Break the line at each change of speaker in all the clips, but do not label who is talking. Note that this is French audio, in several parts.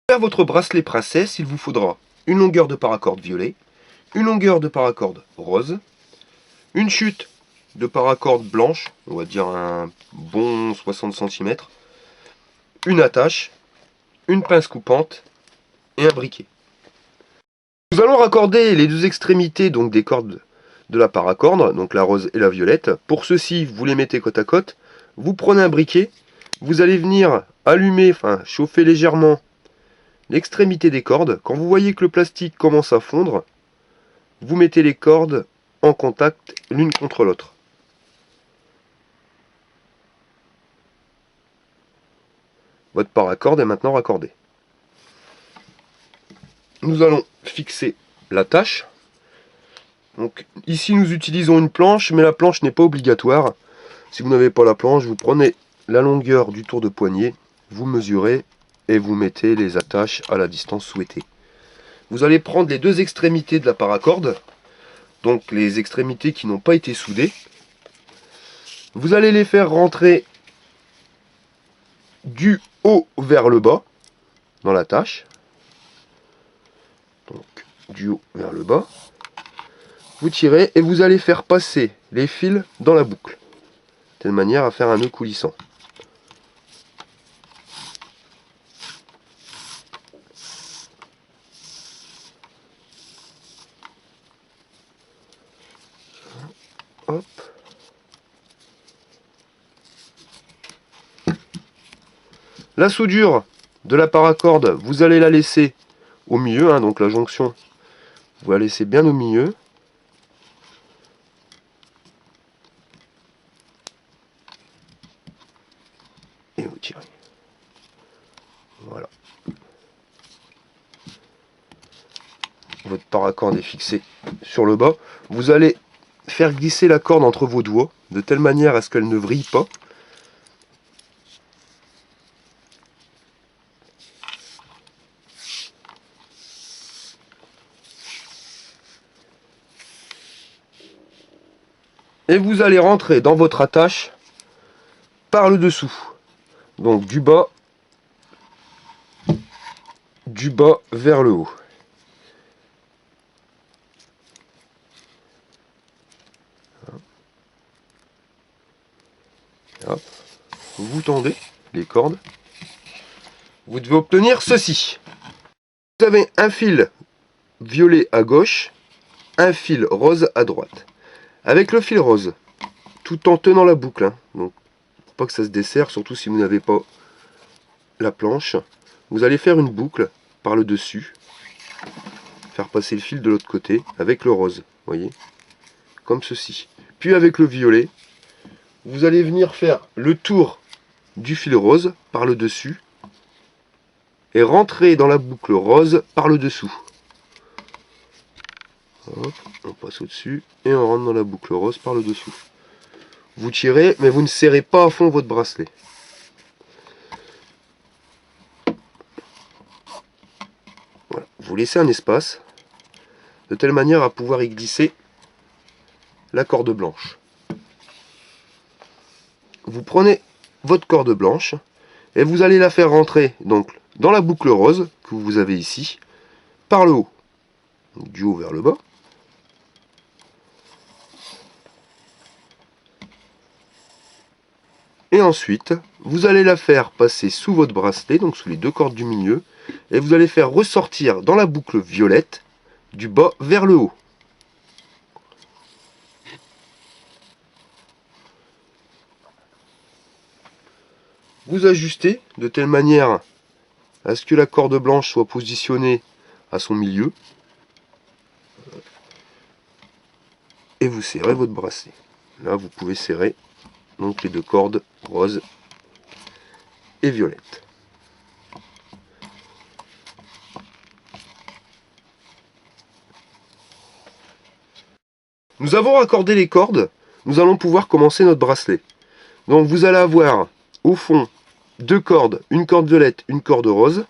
Pour faire votre bracelet princesse, il vous faudra une longueur de paracorde violet, une longueur de paracorde rose, une chute de paracorde blanche, on va dire un bon 60 cm, une attache, une pince coupante et un briquet. Nous allons raccorder les deux extrémités donc des cordes de la paracorde, donc la rose et la violette. Pour ceci, vous les mettez côte à côte, vous prenez un briquet, vous allez venir allumer, chauffer légèrement l'extrémité des cordes. Quand vous voyez que le plastique commence à fondre, vous mettez les cordes en contact l'une contre l'autre. Votre paracorde est maintenant raccordée. Nous allons fixer l'attache. Donc ici nous utilisons une planche, mais la planche n'est pas obligatoire. Si vous n'avez pas la planche, vous prenez la longueur du tour de poignet, vous mesurez et vous mettez les attaches à la distance souhaitée. Vous allez prendre les deux extrémités de la paracorde, donc les extrémités qui n'ont pas été soudées. Vous allez les faire rentrer du haut vers le bas dans l'attache. Donc du haut vers le bas. Vous tirez et vous allez faire passer les fils dans la boucle, de telle manière à faire un nœud coulissant. Hop. La soudure de la paracorde, vous allez la laisser au milieu, donc la jonction, vous la laissez bien au milieu. Et vous tirez. Voilà. Votre paracorde est fixée sur le bas. Vous allez faire glisser la corde entre vos doigts, de telle manière à ce qu'elle ne vrille pas. Et vous allez rentrer dans votre attache par le dessous. Donc du bas vers le haut. Hop. Vous tendez les cordes. Vous devez obtenir ceci. Vous avez un fil violet à gauche, un fil rose à droite. Avec le fil rose, tout en tenant la boucle, donc pour pas que ça se desserre, surtout si vous n'avez pas la planche, vous allez faire une boucle par le dessus, faire passer le fil de l'autre côté avec le rose, voyez, comme ceci. Puis avec le violet, vous allez venir faire le tour du fil rose par le dessus et rentrer dans la boucle rose par le dessous. Hop, on passe au-dessus et on rentre dans la boucle rose par le dessous. Vous tirez, mais vous ne serrez pas à fond votre bracelet. Voilà. Vous laissez un espace, de telle manière à pouvoir y glisser la corde blanche. Vous prenez votre corde blanche et vous allez la faire rentrer donc dans la boucle rose que vous avez ici, par le haut. Donc, du haut vers le bas. Et ensuite, vous allez la faire passer sous votre bracelet, donc sous les deux cordes du milieu, et vous allez faire ressortir dans la boucle violette du bas vers le haut. Vous ajustez de telle manière à ce que la corde blanche soit positionnée à son milieu. Et vous serrez votre bracelet. Là, vous pouvez serrer donc les deux cordes rose et violette. Nous avons raccordé les cordes, nous allons pouvoir commencer notre bracelet. Donc vous allez avoir au fond deux cordes, une corde violette, une corde rose,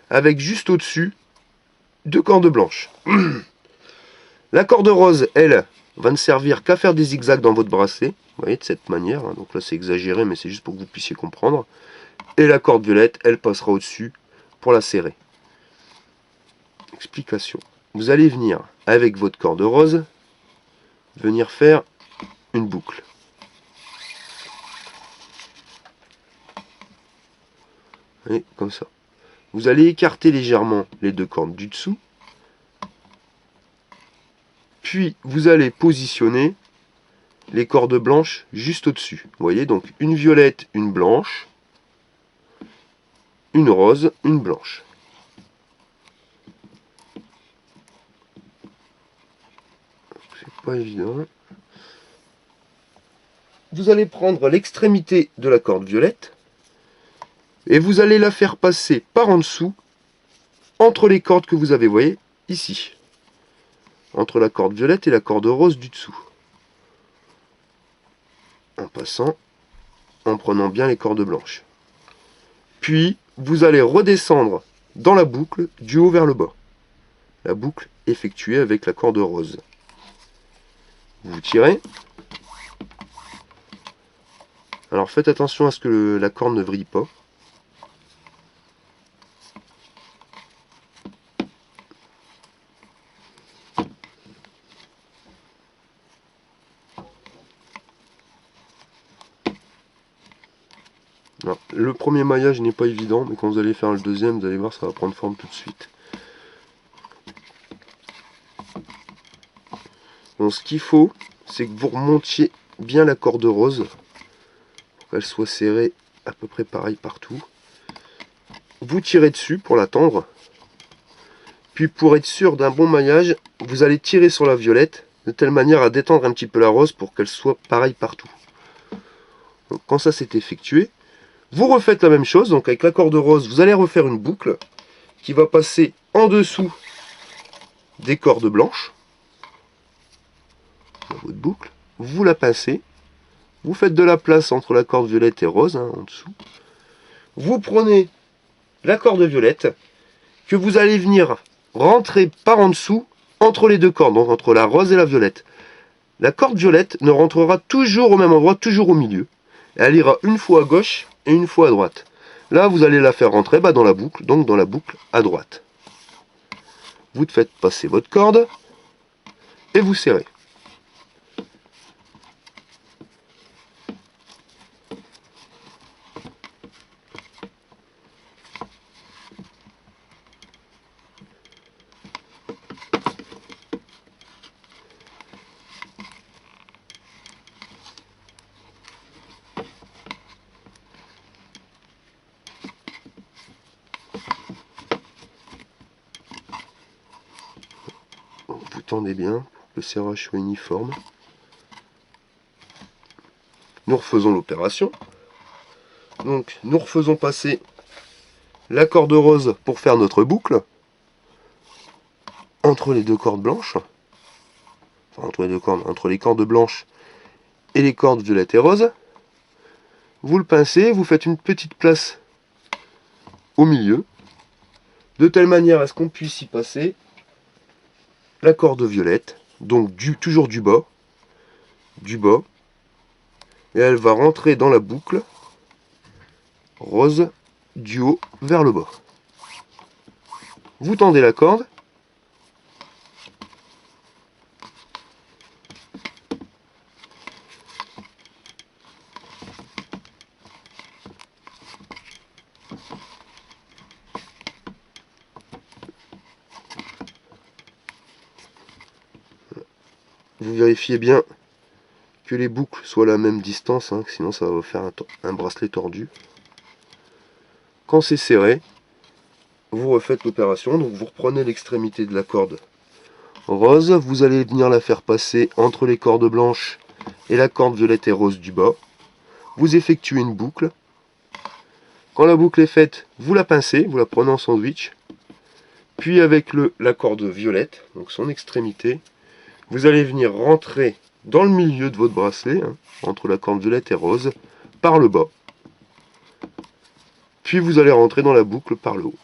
avec juste au-dessus deux cordes blanches. La corde rose, elle, va ne servir qu'à faire des zigzags dans votre bracelet. Vous voyez, de cette manière. Donc là, c'est exagéré, mais c'est juste pour que vous puissiez comprendre. Et la corde violette, elle passera au-dessus pour la serrer. explication. Vous allez venir, avec votre corde rose, venir faire une boucle. Et comme ça. Vous allez écarter légèrement les deux cordes du dessous. Puis vous allez positionner les cordes blanches juste au-dessus. Vous voyez, donc une violette, une blanche, une rose, une blanche. C'est pas évident. Vous allez prendre l'extrémité de la corde violette et vous allez la faire passer par en dessous entre les cordes que vous avez, vous voyez, ici. Entre la corde violette et la corde rose du dessous. En passant, en prenant bien les cordes blanches. Puis, vous allez redescendre dans la boucle du haut vers le bas. La boucle effectuée avec la corde rose. Vous tirez. Alors faites attention à ce que la corde ne vrille pas. Alors, le premier maillage n'est pas évident, mais quand vous allez faire le deuxième, vous allez voir, ça va prendre forme tout de suite. Donc ce qu'il faut, c'est que vous remontiez bien la corde rose, pour qu'elle soit serrée à peu près pareil partout. Vous tirez dessus pour la tendre. Puis pour être sûr d'un bon maillage, vous allez tirer sur la violette, de telle manière à détendre un petit peu la rose pour qu'elle soit pareille partout. Donc, quand ça s'est effectué, vous refaites la même chose. Donc avec la corde rose, vous allez refaire une boucle qui va passer en dessous des cordes blanches. Dans votre boucle, vous la pincez. Vous faites de la place entre la corde violette et rose, en dessous. Vous prenez la corde violette que vous allez venir rentrer par en dessous entre les deux cordes, donc entre la rose et la violette. La corde violette ne rentrera toujours au même endroit, toujours au milieu. Elle ira une fois à gauche et une fois à droite. Là, vous allez la faire rentrer dans la boucle, donc dans la boucle à droite. Vous faites passer votre corde et vous serrez. Vous tendez bien pour que le serrage soit uniforme. Nous refaisons l'opération. Donc nous refaisons passer la corde rose pour faire notre boucle entre les deux cordes blanches. Enfin, entre les deux cordes, entre les cordes blanches et les cordes violettes et roses. Vous le pincez, vous faites une petite place au milieu, de telle manière à ce qu'on puisse y passer la corde violette, donc toujours du bas, et elle va rentrer dans la boucle rose du haut vers le bas. Vous tendez la corde, vous vérifiez bien que les boucles soient à la même distance, sinon ça va vous faire un bracelet tordu. Quand c'est serré, vous refaites l'opération, donc vous reprenez l'extrémité de la corde rose, vous allez venir la faire passer entre les cordes blanches et la corde violette et rose du bas. Vous effectuez une boucle. Quand la boucle est faite, vous la pincez, vous la prenez en sandwich. Puis avec la corde violette, donc son extrémité, vous allez venir rentrer dans le milieu de votre bracelet, entre la corde violette et rose, par le bas. Puis vous allez rentrer dans la boucle par le haut.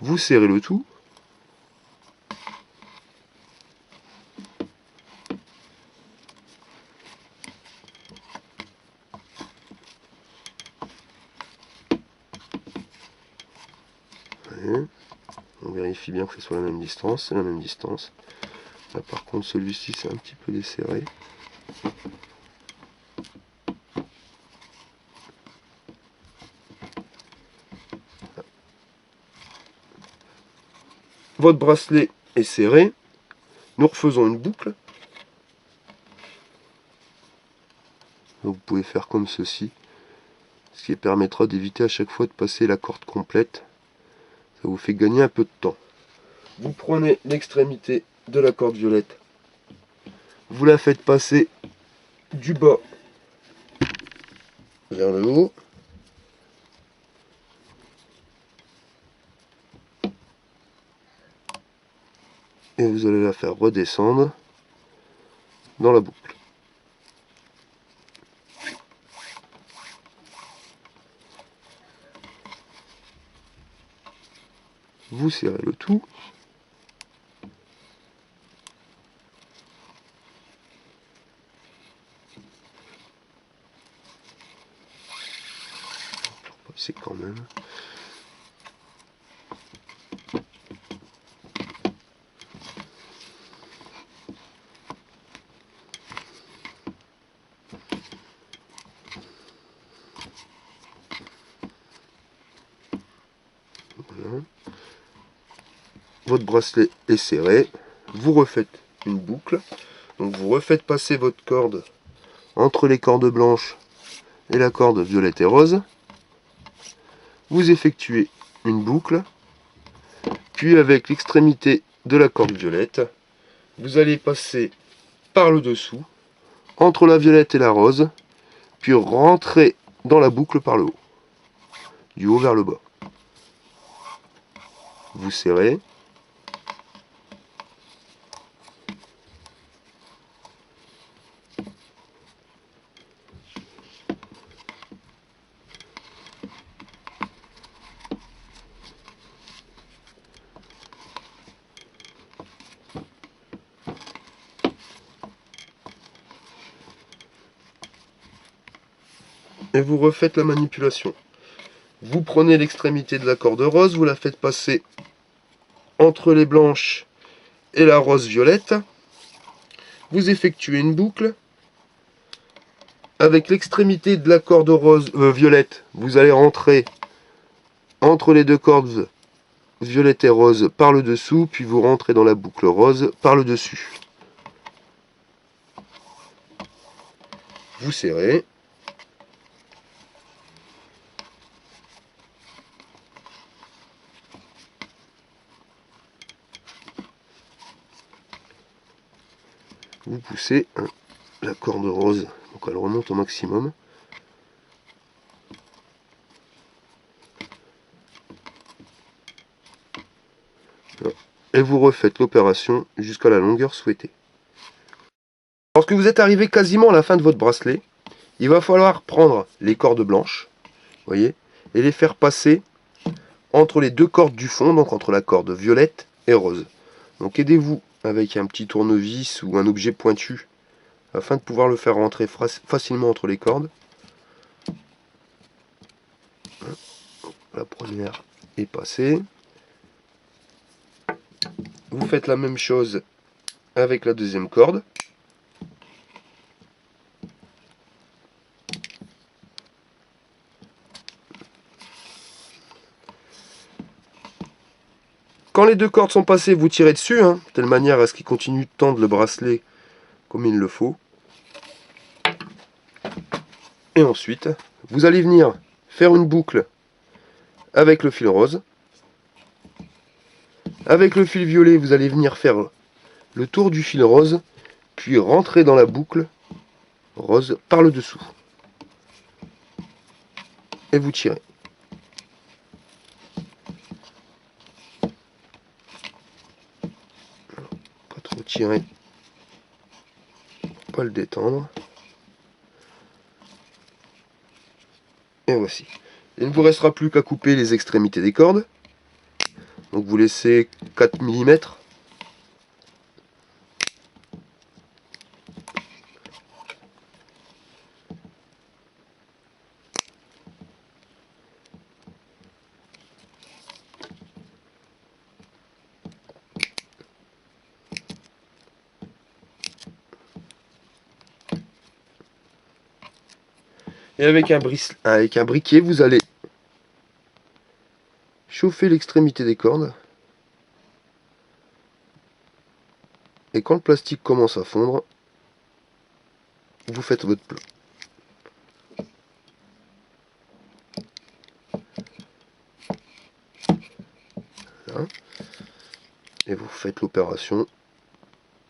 Vous serrez le tout. voyez, on vérifie bien que ce soit la même distance, c'est la même distance. Là par contre celui-ci c'est un petit peu desserré. Votre bracelet est serré. Nous refaisons une boucle. Donc vous pouvez faire comme ceci, ce qui permettra d'éviter à chaque fois de passer la corde complète. Ça vous fait gagner un peu de temps. Vous prenez l'extrémité de la corde violette, vous la faites passer du bas vers le haut. Et vous allez la faire redescendre dans la boucle. Vous serrez le tout. C'est quand même. Voilà. Votre bracelet est serré. Vous refaites une boucle. Donc vous refaites passer votre corde entre les cordes blanches et la corde violette et rose. Vous effectuez une boucle. Puis avec l'extrémité de la corde violette, vous allez passer par le dessous, entre la violette et la rose, puis rentrer dans la boucle par le haut, du haut vers le bas. Vous serrez. Et vous refaites la manipulation. Vous prenez l'extrémité de la corde rose, vous la faites passer entre les blanches et la rose violette. Vous effectuez une boucle. Avec l'extrémité de la corde rose violette, vous allez rentrer entre les deux cordes violette et rose par le dessous, puis vous rentrez dans la boucle rose par le dessus. Vous serrez. Vous poussez la corde rose, donc elle remonte au maximum. Et vous refaites l'opération jusqu'à la longueur souhaitée. Lorsque vous êtes arrivé quasiment à la fin de votre bracelet, il va falloir prendre les cordes blanches, voyez, et les faire passer entre les deux cordes du fond, donc entre la corde violette et rose. Donc aidez-vous avec un petit tournevis ou un objet pointu afin de pouvoir le faire rentrer facilement entre les cordes. La première est passée. Vous faites la même chose avec la deuxième corde. Quand les deux cordes sont passées, vous tirez dessus, de telle manière à ce qu'il continue de tendre le bracelet comme il le faut. Et ensuite, vous allez venir faire une boucle avec le fil rose. Avec le fil violet, vous allez venir faire le tour du fil rose, puis rentrer dans la boucle rose par le dessous. Et vous tirez. Pas trop tirer, pas le détendre. Et voici. Il ne vous restera plus qu'à couper les extrémités des cordes. Donc vous laissez 4 mm. Et avec un briquet, vous allez chauffer l'extrémité des cordes. Et quand le plastique commence à fondre, vous faites votre plat. Voilà. Et vous faites l'opération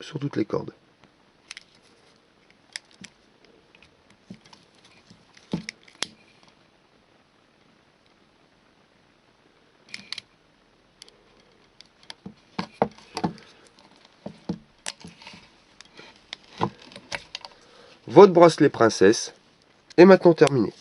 sur toutes les cordes. Votre bracelet princesse est maintenant terminé.